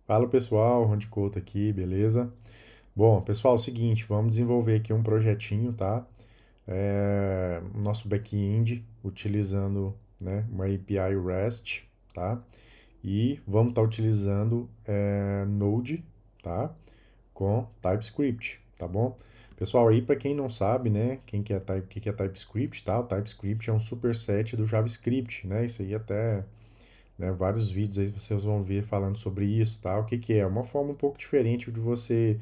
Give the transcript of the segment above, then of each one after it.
Fala pessoal, Ron Couto aqui, beleza? Bom, pessoal, é o seguinte, vamos desenvolver aqui um projetinho, tá? Nosso back-end utilizando, né, uma API REST, tá? E vamos estar utilizando Node, tá? Com TypeScript, tá bom? Pessoal, aí para quem não sabe, né, que é TypeScript, tá? O TypeScript é um superset do JavaScript, né? Isso aí até né? Vários vídeos aí vocês vão ver falando sobre isso, tá? O que que é? Uma forma um pouco diferente de você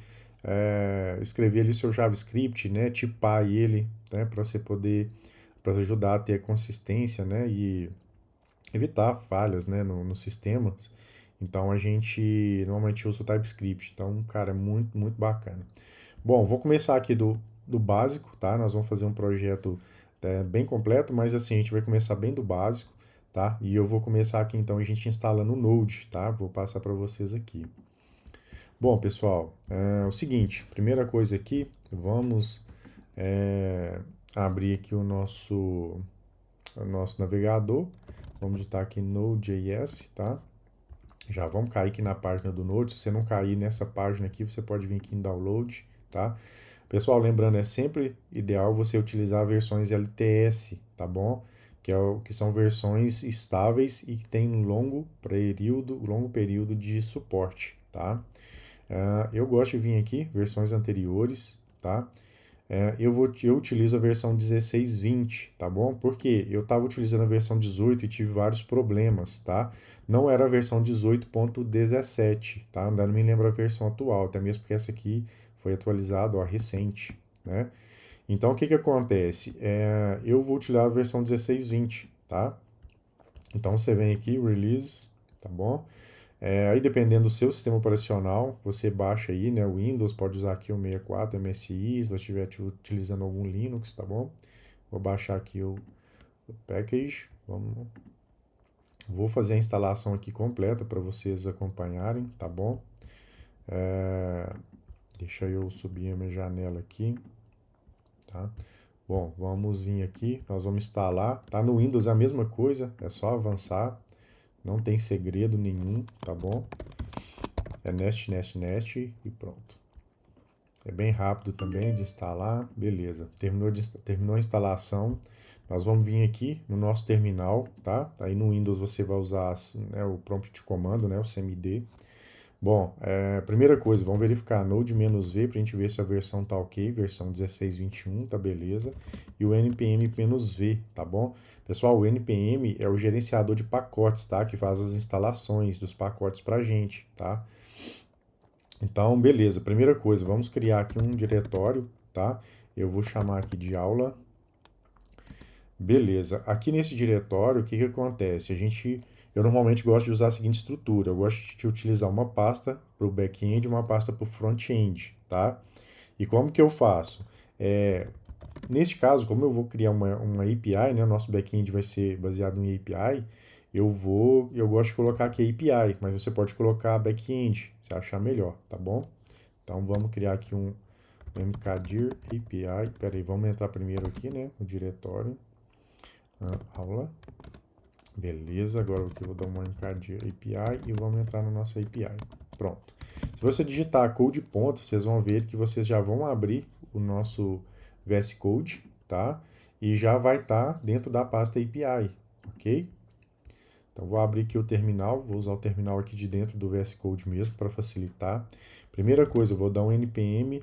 escrever ali seu JavaScript, né? Tipar ele, né? Para você poder, para ajudar a ter consistência, né? E evitar falhas, né? Nos sistemas. Então a gente normalmente usa o TypeScript. Então, cara, é muito bacana. Bom, vou começar aqui do básico, tá? Nós vamos fazer um projeto bem completo, mas assim, a gente vai começar bem do básico, tá? E eu vou começar aqui então a gente instalando o Node, tá? Vou passar para vocês aqui. Bom, pessoal, é o seguinte, primeira coisa aqui, vamos é, abrir aqui o nosso navegador, vamos digitar aqui Node.js, tá? Já vamos cair aqui na página do Node, se você não cair nessa página aqui, você pode vir aqui em Download, tá? Pessoal, lembrando, é sempre ideal você utilizar versões LTS, tá bom? Que são versões estáveis e que têm longo período de suporte, tá? Eu gosto de vir aqui, versões anteriores, tá? Eu utilizo a versão 16.20, tá bom? Porque eu estava utilizando a versão 18 e tive vários problemas, tá? Não era a versão 18.17, tá? Ainda não me lembro a versão atual, até mesmo porque essa aqui foi atualizada, ó, recente, né? Então, o que que acontece? Eu vou utilizar a versão 16.20, tá? Então, você vem aqui, Release, tá bom? Aí, dependendo do seu sistema operacional, você baixa aí, né? O Windows, pode usar aqui o 64, MSI, se você estiver utilizando algum Linux, tá bom? Vou baixar aqui o package. Vou fazer a instalação aqui completa para vocês acompanharem, tá bom? Deixa eu subir a minha janela aqui, tá? Bom, vamos vir aqui, nós vamos instalar. Tá no Windows é a mesma coisa, é só avançar, não tem segredo nenhum, tá bom? É nest e pronto. É bem rápido também de instalar, beleza. Terminou a instalação, nós vamos vir aqui no nosso terminal, tá? Aí no Windows você vai usar né, o prompt de comando, né, o cmd. Bom, primeira coisa, vamos verificar Node-V para a gente ver se a versão tá ok, versão 16.21, tá beleza. E o npm-v, tá bom? Pessoal, o npm é o gerenciador de pacotes, tá? Que faz as instalações dos pacotes pra gente, tá? Então, beleza. Primeira coisa, vamos criar aqui um diretório, tá? Eu vou chamar aqui de aula. Beleza. Aqui nesse diretório, o que que acontece? Eu normalmente gosto de usar a seguinte estrutura. Eu gosto de utilizar uma pasta para o back-end e uma pasta para o front-end, tá? E como que eu faço? É, Neste caso, como eu vou criar uma API, né? O nosso back-end vai ser baseado em API. Eu gosto de colocar aqui API, mas você pode colocar back-end, se achar melhor, tá bom? Então vamos criar aqui um mkdir API. Pera aí, vamos entrar primeiro aqui, né? No diretório. Aula. Beleza, agora aqui eu vou dar uma mkdir API e vamos entrar na nossa API. Pronto. Se você digitar code ponto, vocês vão ver que vocês já vão abrir o nosso VS Code, tá? E já vai estar dentro da pasta API, ok? Então vou abrir aqui o terminal, vou usar o terminal aqui de dentro do VS Code mesmo para facilitar. Primeira coisa, eu vou dar um npm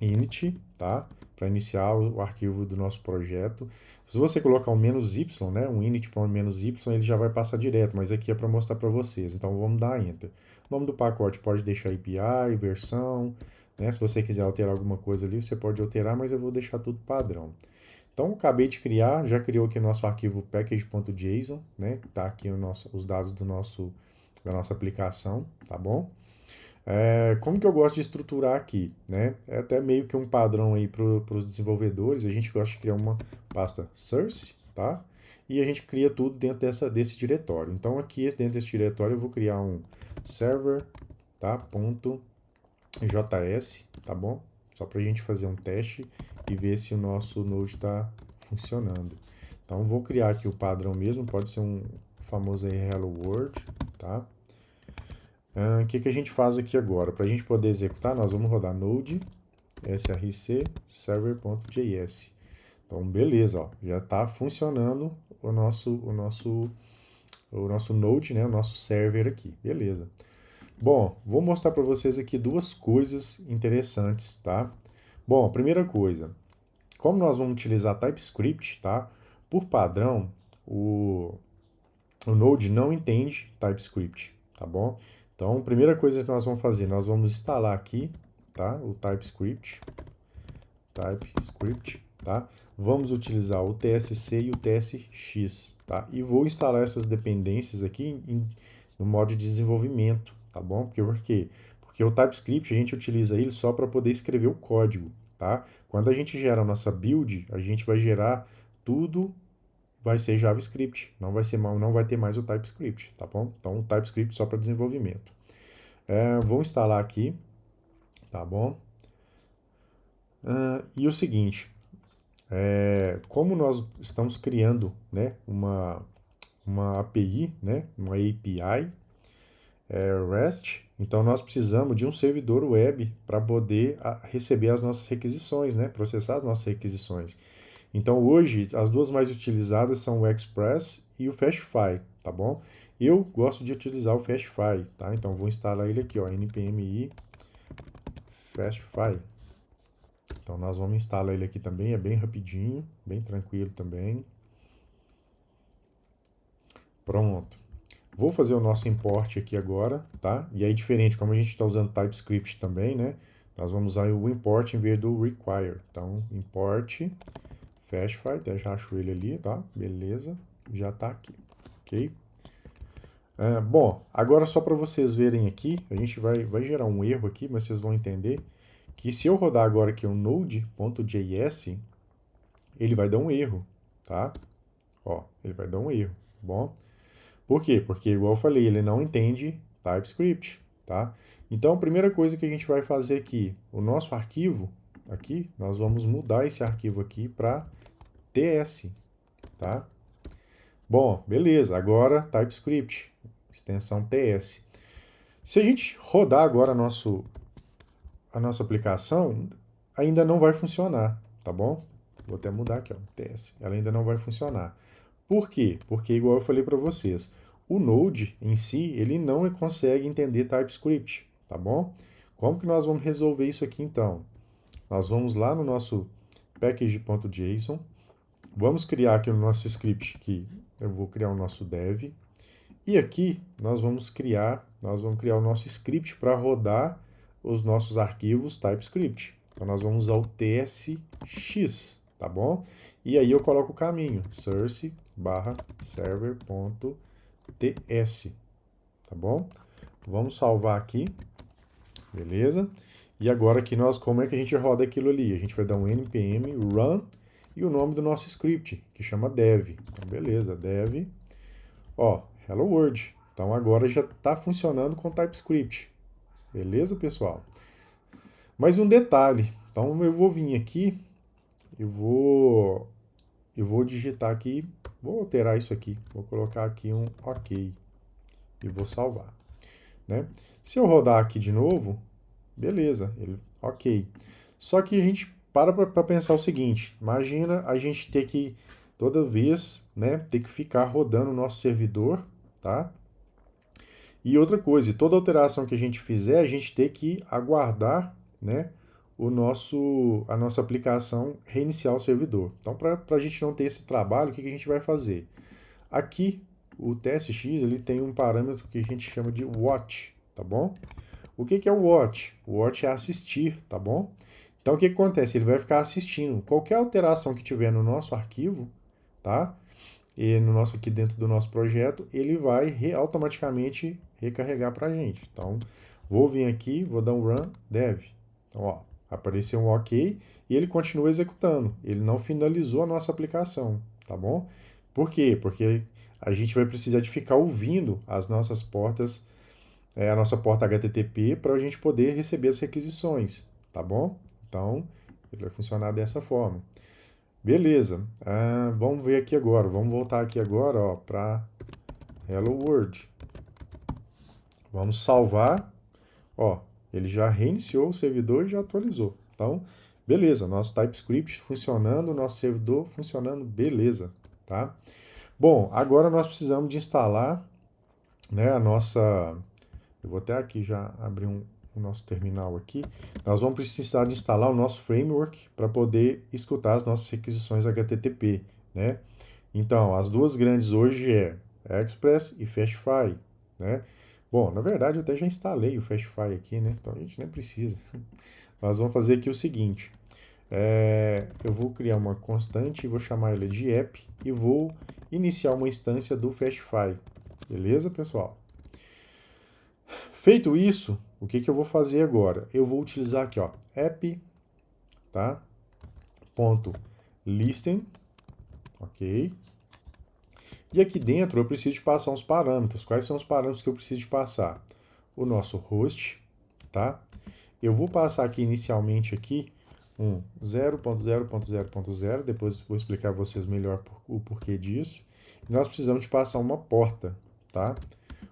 init, tá? Para iniciar o arquivo do nosso projeto. Se você colocar um "-y", né, um init para um "-y", ele já vai passar direto, mas aqui é para mostrar para vocês. Então vamos dar enter. O nome do pacote pode deixar API, versão, né? Se você quiser alterar alguma coisa ali, você pode alterar, mas eu vou deixar tudo padrão. Então, acabei de criar, já criou aqui nosso arquivo package.json, né? Tá aqui os dados da nossa aplicação, tá bom? Como que eu gosto de estruturar aqui, né? É até meio que um padrão aí para os desenvolvedores. A gente gosta de criar uma pasta source, tá? E a gente cria tudo dentro desse diretório. Então aqui dentro desse diretório eu vou criar um server, tá? .js, tá bom? Só para a gente fazer um teste e ver se o nosso Node está funcionando. Então vou criar aqui o padrão mesmo, pode ser um famoso aí Hello World, tá? O que a gente faz aqui agora? Para a gente poder executar, nós vamos rodar node src server.js. Então, beleza, ó, já está funcionando o nosso node, né, o nosso server aqui, beleza. Bom, vou mostrar para vocês aqui duas coisas interessantes, tá? Bom, a primeira coisa, como nós vamos utilizar TypeScript, tá? Por padrão, o Node não entende TypeScript, tá bom? Então, a primeira coisa que nós vamos fazer, nós vamos instalar aqui, tá? O TypeScript, tá? Vamos utilizar o TSC e o TSX, tá? E vou instalar essas dependências aqui no modo de desenvolvimento, tá bom? Por quê? Porque o TypeScript a gente utiliza ele só para poder escrever o código, tá? Quando a gente gera a nossa build, a gente vai gerar tudo vai ser JavaScript, não vai ter mais o TypeScript, tá bom? Então, o TypeScript só para desenvolvimento. Vou instalar aqui, tá bom? E o seguinte, como nós estamos criando, né, uma API, né, uma API REST, então nós precisamos de um servidor web para poder receber as nossas requisições, né, processar as nossas requisições. Então hoje as duas mais utilizadas são o Express e o Fastify, tá bom? Eu gosto de utilizar o Fastify, tá? Então vou instalar ele aqui, ó, npm Fastify. Então nós vamos instalar ele aqui também, é bem rapidinho, bem tranquilo também. Pronto. Vou fazer o nosso import aqui agora, tá? E aí diferente, como a gente está usando TypeScript também, né? Nós vamos usar o import em vez do require. Então import Fastify, até já acho ele ali, tá? Beleza, já está aqui, ok? Bom, agora só para vocês verem aqui, a gente vai gerar um erro aqui, mas vocês vão entender que se eu rodar agora aqui o node.js, ele vai dar um erro, tá? Ó, ele vai dar um erro, bom? Por quê? Porque, igual eu falei, ele não entende TypeScript, tá? Então, a primeira coisa que a gente vai fazer aqui, o nosso arquivo, aqui, nós vamos mudar esse arquivo aqui para TS, tá? Bom, beleza, agora TypeScript, extensão TS. Se a gente rodar agora a nossa aplicação, ainda não vai funcionar, tá bom? Vou até mudar aqui, ó, TS. Ela ainda não vai funcionar. Por quê? Porque, igual eu falei para vocês, o Node em si, ele não consegue entender TypeScript, tá bom? Como que nós vamos resolver isso aqui então? Nós vamos lá no nosso package.json, vamos criar aqui no nosso script, que eu vou criar o nosso dev, e aqui nós vamos criar o nosso script para rodar os nossos arquivos TypeScript. Então nós vamos usar o tsx, tá bom? E aí eu coloco o caminho, source/server.ts, tá bom? Vamos salvar aqui, beleza? E agora aqui como é que a gente roda aquilo ali? A gente vai dar um npm run e o nome do nosso script, que chama dev. Então beleza, dev, ó, Hello World. Então agora já está funcionando com TypeScript. Beleza, pessoal? Mais um detalhe. Então eu vou vir aqui, eu vou digitar aqui, vou alterar isso aqui, vou colocar aqui um OK e vou salvar, né? Se eu rodar aqui de novo, beleza, OK. Só que a gente para pensar o seguinte, imagina a gente ter que toda vez, né, ter que ficar rodando o nosso servidor, tá? E outra coisa, toda alteração que a gente fizer, a gente tem que aguardar, né, a nossa aplicação reiniciar o servidor. Então, para a gente não ter esse trabalho, o que a gente vai fazer? Aqui, o TSX ele tem um parâmetro que a gente chama de watch, tá bom? O que é o watch? O watch é assistir, tá bom? Então, o que acontece? Ele vai ficar assistindo qualquer alteração que tiver no nosso arquivo, tá? E aqui dentro do nosso projeto, ele vai automaticamente recarregar para a gente. Então, vou vir aqui, vou dar um run dev. Então, ó, apareceu um OK e ele continua executando. Ele não finalizou a nossa aplicação, tá bom? Por quê? Porque a gente vai precisar de ficar ouvindo as nossas portas, a nossa porta HTTP para a gente poder receber as requisições, tá bom? Então, ele vai funcionar dessa forma. Beleza, vamos ver aqui agora, vamos voltar aqui agora para Hello World. Vamos salvar. Ó, ele já reiniciou o servidor e já atualizou. Então, beleza, nosso TypeScript funcionando, nosso servidor funcionando, beleza, tá? Bom, agora nós precisamos de instalar, né, a nossa... Eu vou até aqui já abrir o nosso terminal aqui. Nós vamos precisar de instalar o nosso framework para poder escutar as nossas requisições HTTP, né? Então, as duas grandes hoje é Express e Fastify, né? Bom, na verdade eu até já instalei o Fastify aqui, né? Então a gente nem precisa. Nós vamos fazer aqui o seguinte. Eu vou criar uma constante e vou chamar ela de app e vou iniciar uma instância do Fastify. Beleza, pessoal? Feito isso, o que eu vou fazer agora? Eu vou utilizar aqui, ó, app, tá? Ponto listen, ok? E aqui dentro eu preciso de passar uns parâmetros. Quais são os parâmetros que eu preciso de passar? O nosso host, tá? Eu vou passar aqui inicialmente aqui um 0.0.0.0, depois vou explicar a vocês melhor o porquê disso. E nós precisamos de passar uma porta, tá?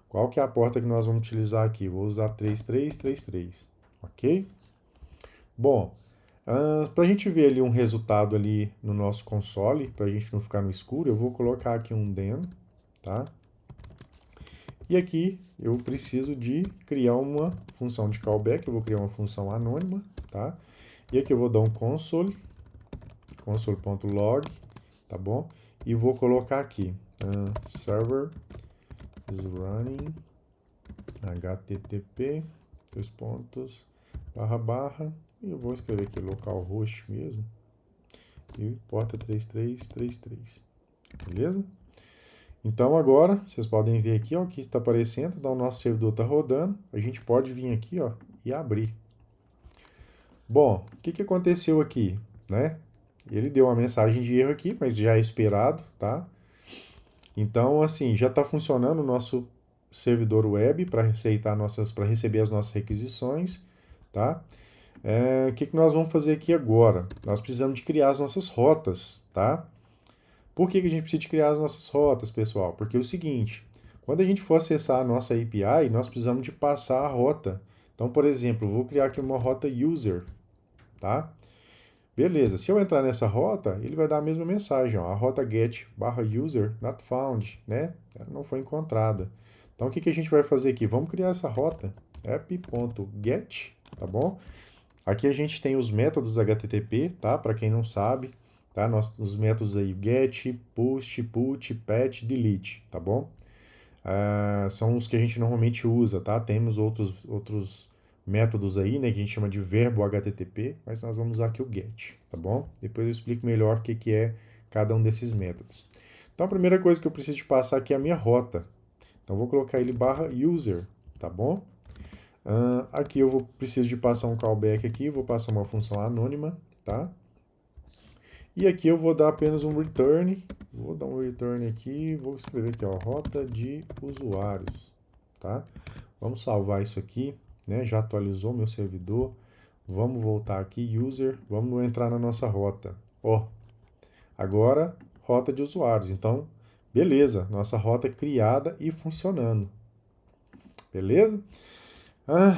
Qual que é a porta que nós vamos utilizar aqui? Vou usar 3333, ok? Bom, para a gente ver ali um resultado ali no nosso console, para a gente não ficar no escuro, eu vou colocar aqui um den, tá? E aqui eu preciso de criar uma função de callback, eu vou criar uma função anônima, tá? E aqui eu vou dar um console.log, tá bom? E vou colocar aqui, server is running http, dois pontos, barra, barra, e eu vou escrever aqui localhost mesmo, e porta 3333, beleza? Então agora, vocês podem ver aqui, ó, o que está aparecendo, então o nosso servidor está rodando, a gente pode vir aqui, ó, e abrir. Bom, o que aconteceu aqui, né? Ele deu uma mensagem de erro aqui, mas já é esperado, tá? Então, assim, já está funcionando o nosso servidor web para receber as nossas requisições, tá? O que nós vamos fazer aqui agora? Nós precisamos de criar as nossas rotas, tá? Por que a gente precisa de criar as nossas rotas, pessoal? Porque é o seguinte, quando a gente for acessar a nossa API, nós precisamos de passar a rota. Então, por exemplo, eu vou criar aqui uma rota user, tá? Beleza, se eu entrar nessa rota, ele vai dar a mesma mensagem, ó, a rota get /user not found, né? Ela não foi encontrada. Então, o que a gente vai fazer aqui? Vamos criar essa rota, app.get, tá bom? Aqui a gente tem os métodos HTTP, tá? Para quem não sabe, tá? Os métodos aí, get, post, put, pat, delete, tá bom? São os que a gente normalmente usa, tá? Temos outros métodos aí, né, que a gente chama de verbo HTTP, mas nós vamos usar aqui o get, tá bom? Depois eu explico melhor o que é cada um desses métodos. Então a primeira coisa que eu preciso de passar aqui é a minha rota. Então eu vou colocar ele /user, tá bom? Aqui eu preciso de passar um callback aqui, vou passar uma função anônima, tá? E aqui eu vou dar apenas um return, vou dar um return aqui, vou escrever aqui, ó, rota de usuários, tá? Vamos salvar isso aqui, né? Já atualizou meu servidor. Vamos voltar aqui, user, vamos entrar na nossa rota. Ó, agora rota de usuários. Então, beleza, nossa rota é criada e funcionando. Beleza?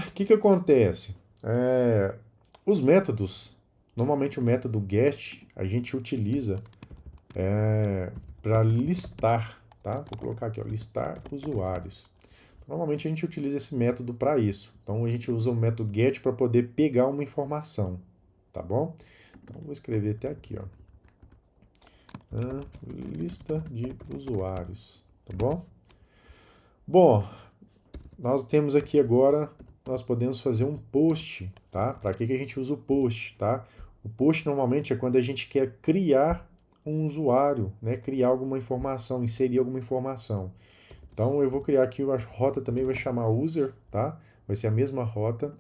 O que acontece? Os métodos, normalmente o método get, a gente utiliza para listar, tá? Vou colocar aqui, ó, listar usuários. Normalmente a gente utiliza esse método para isso. Então a gente usa o método get para poder pegar uma informação, tá bom? Então vou escrever até aqui, ó. Lista de usuários, tá bom? Bom, nós temos aqui agora, nós podemos fazer um post, tá? Para que a gente usa o post, tá? O post normalmente é quando a gente quer criar um usuário, né? Criar alguma informação, inserir alguma informação. Então eu vou criar aqui a rota também, vai chamar user, tá? Vai ser a mesma rota,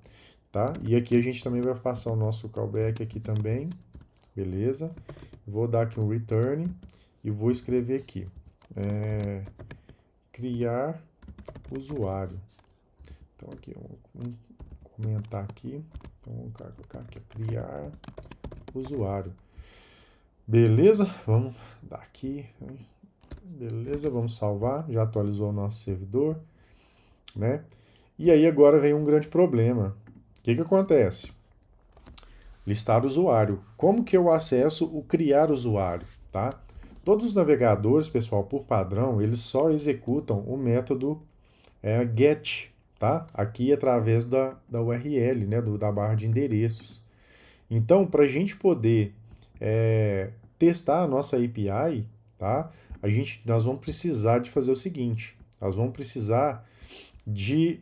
tá? E aqui a gente também vai passar o nosso callback aqui também, beleza? Vou dar aqui um return e vou escrever aqui, criar usuário. Então aqui, vamos comentar aqui, então vamos colocar aqui, criar usuário. Beleza? Vamos dar aqui, beleza, vamos salvar, já atualizou o nosso servidor, né? E aí agora vem um grande problema. O que que acontece? Listar usuário. Como que eu acesso o criar usuário, tá? Todos os navegadores, pessoal, por padrão, eles só executam o método get, tá? Aqui através da URL, né? Da barra de endereços. Então, para a gente poder testar a nossa API, tá? Nós vamos precisar de fazer o seguinte: nós vamos precisar de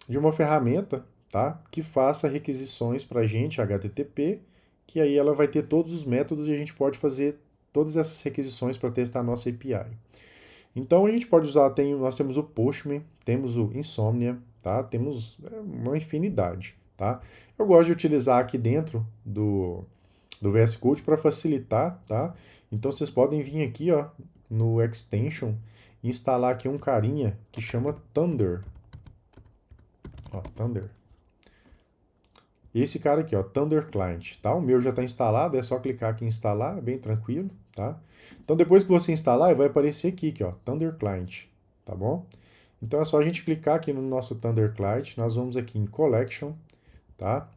uma ferramenta, tá? Que faça requisições para a gente, HTTP, que aí ela vai ter todos os métodos e a gente pode fazer todas essas requisições para testar a nossa API. Então a gente pode usar, nós temos o Postman, temos o Insomnia, tá? Temos uma infinidade, tá? Eu gosto de utilizar aqui dentro do VS Code para facilitar, tá? Então vocês podem vir aqui, ó, no Extension e instalar aqui um carinha que chama Thunder. Ó, Thunder. Esse cara aqui, ó, Thunder Client, tá? O meu já está instalado, é só clicar aqui em instalar, é bem tranquilo, tá? Então depois que você instalar, vai aparecer aqui, ó, Thunder Client, tá bom? Então é só a gente clicar aqui no nosso Thunder Client, nós vamos aqui em Collection, tá?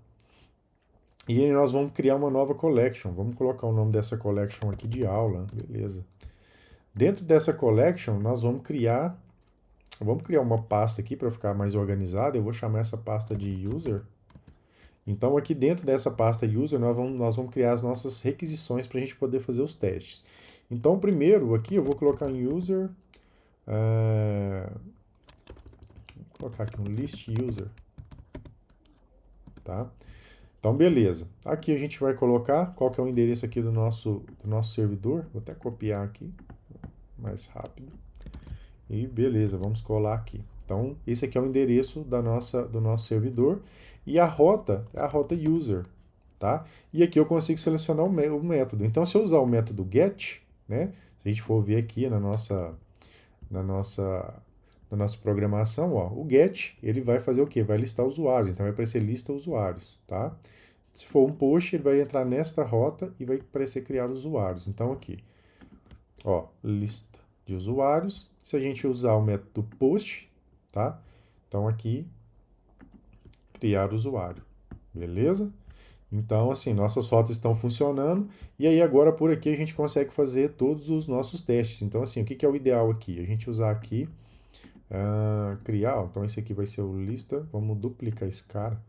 E aí nós vamos criar uma nova collection. Vamos colocar o nome dessa collection aqui de aula, beleza? Dentro dessa collection, nós vamos criar uma pasta aqui para ficar mais organizada. Eu vou chamar essa pasta de user. Então aqui dentro dessa pasta user, nós vamos criar as nossas requisições para a gente poder fazer os testes. Então primeiro aqui eu vou colocar em user, vou colocar aqui um list user, tá? Então, beleza. Aqui a gente vai colocar qual que é o endereço aqui do nosso servidor. Vou até copiar aqui, mais rápido. E beleza, vamos colar aqui. Então, esse aqui é o endereço do nosso servidor. E a rota é a rota user, tá? E aqui eu consigo selecionar o método. Então, se eu usar o método get, né? Se a gente for ver aqui na nossa programação, ó, o get, ele vai fazer o quê? Vai listar usuários, então vai aparecer lista usuários, tá? Se for um post, ele vai entrar nesta rota e vai aparecer criar usuários. Então aqui, ó, lista de usuários. Se a gente usar o método post, tá? Então aqui, criar usuário, beleza? Então, assim, nossas rotas estão funcionando e aí agora por aqui a gente consegue fazer todos os nossos testes. Então, assim, o que é o ideal aqui? A gente usar aqui criar, então esse aqui vai ser o lista, vamos duplicar esse cara,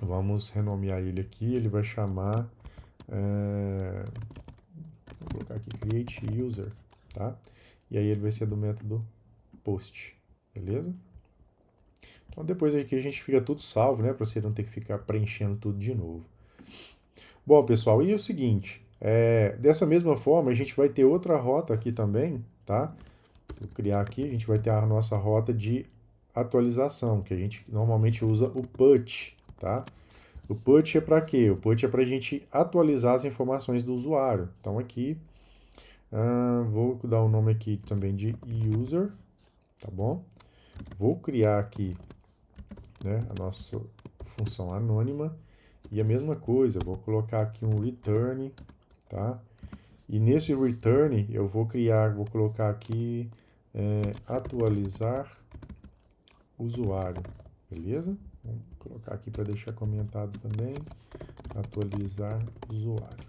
vamos renomear ele aqui, ele vai chamar, vou colocar aqui create user, tá? E aí ele vai ser do método post, beleza? Então depois aqui a gente fica tudo salvo, né, para você não ter que ficar preenchendo tudo de novo. Bom, pessoal, e o seguinte, dessa mesma forma a gente vai ter outra rota aqui também, tá? Vou criar aqui, a gente vai ter a nossa rota de atualização, que a gente normalmente usa o put, tá? O put é para quê? O put é para a gente atualizar as informações do usuário. Então aqui, vou dar o nome aqui também de user, tá bom? Vou criar aqui, né, a nossa função anônima e a mesma coisa, vou colocar aqui um return, tá? E nesse return eu vou colocar aqui atualizar usuário, beleza? Vamos colocar aqui para deixar comentado também, atualizar usuário.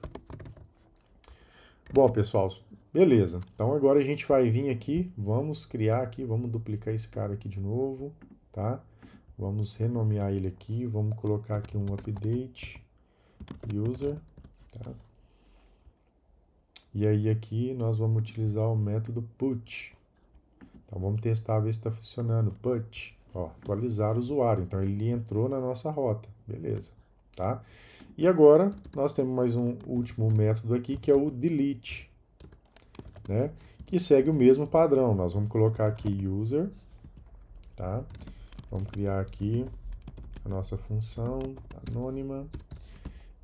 Bom, pessoal, beleza. Então agora a gente vai vir aqui, vamos criar aqui, vamos duplicar esse cara aqui de novo, tá? Vamos renomear ele aqui, vamos colocar aqui um update user, tá? E aí aqui nós vamos utilizar o método put. Então vamos testar, ver se está funcionando. Put, ó, atualizar o usuário. Então ele entrou na nossa rota, beleza, tá? E agora nós temos mais um último método aqui que é o delete, né? Que segue o mesmo padrão. Nós vamos colocar aqui user, tá? Vamos criar aqui a nossa função anônima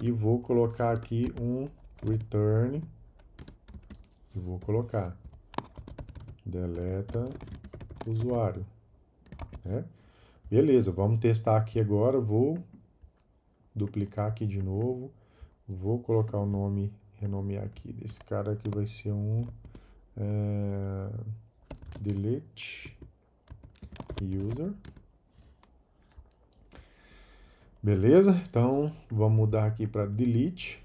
e vou colocar aqui um return e vou colocar deleta usuário, né? Beleza, vamos testar aqui agora, vou duplicar aqui de novo, vou colocar o nome, renomear aqui desse cara que vai ser um delete user. Beleza? Então, vamos mudar aqui para delete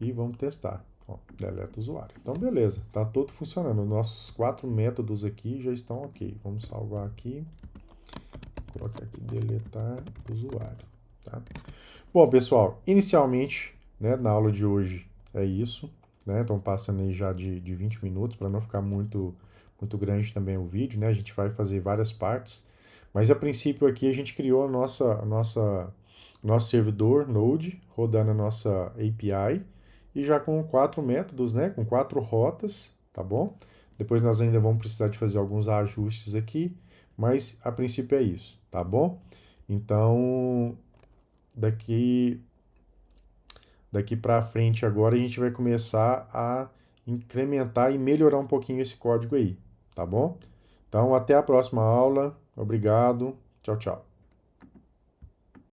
e vamos testar. Ó, deleta usuário. Então, beleza. Tá todo funcionando. Nossos 4 métodos aqui já estão ok. Vamos salvar aqui. Vou colocar aqui deletar usuário. Tá? Bom, pessoal, inicialmente, né, na aula de hoje é isso. Né? Então, passando aí já de 20 minutos para não ficar muito grande também o vídeo. Né? A gente vai fazer várias partes. Mas, a princípio, aqui a gente criou nosso servidor Node, rodando a nossa API, e já com 4 métodos, né, com 4 rotas, tá bom? Depois nós ainda vamos precisar de fazer alguns ajustes aqui, mas a princípio é isso, tá bom? Então, daqui para frente agora a gente vai começar a incrementar e melhorar um pouquinho esse código aí, tá bom? Então, até a próxima aula. Obrigado. Tchau, tchau.